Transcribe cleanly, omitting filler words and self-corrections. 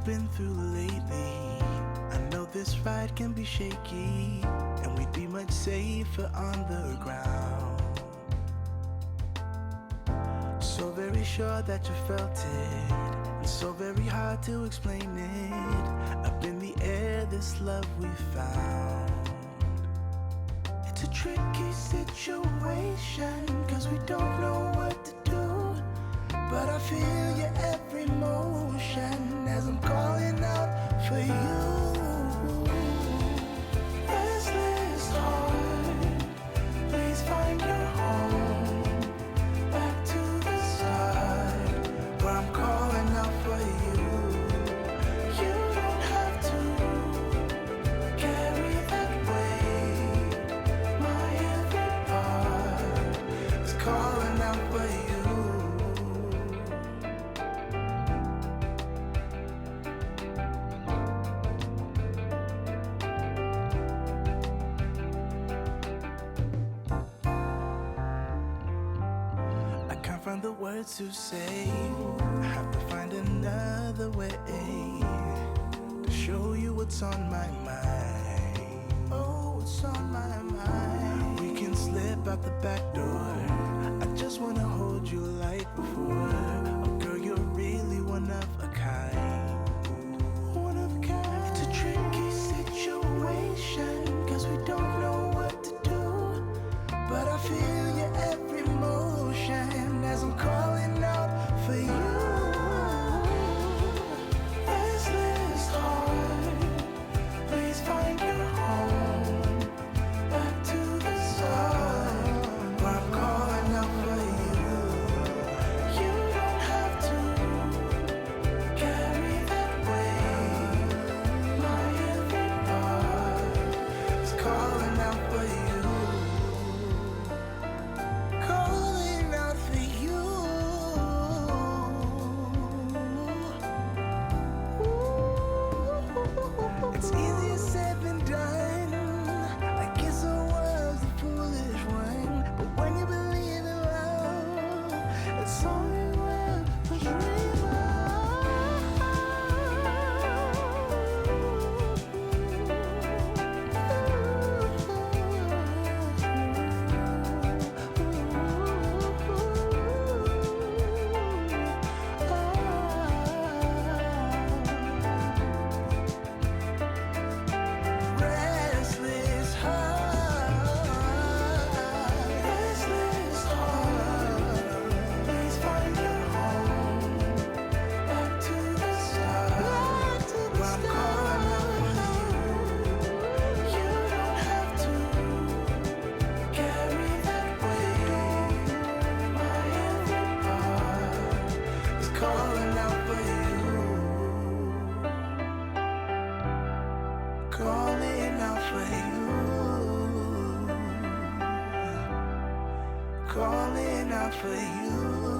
been through lately. I know this ride can be shaky, and we'd be much safer on the ground. So very sure that you felt it, and so very hard to explain it. Up in the air, this love we found. It's a tricky situation, 'cause we don't know what to do. But I feel your every motion as I'm calling out for you. Restless heart, please find your home. Back to the side, where I'm calling out for you. You don't have to carry that weight. My every part is calling out for you. Find the words to say. I have to find another way to show you what's on my mind. Oh, what's on my mind. We can slip out the back door. I just wanna hold you like before. Oh girl, you're really one of a kind. One of a kind. It's a tricky situation, 'cause we don't know what to do. But I feel your every motion as I'm calling out for you. Restless heart, please find your home. Back to the side, where I'm calling out for you. You don't have to carry that weight. My every part is calling out for you. It's easier said than done. I guess I was the foolish one, but when you believe in love, it's all you ever dream calling out for you, calling out for you.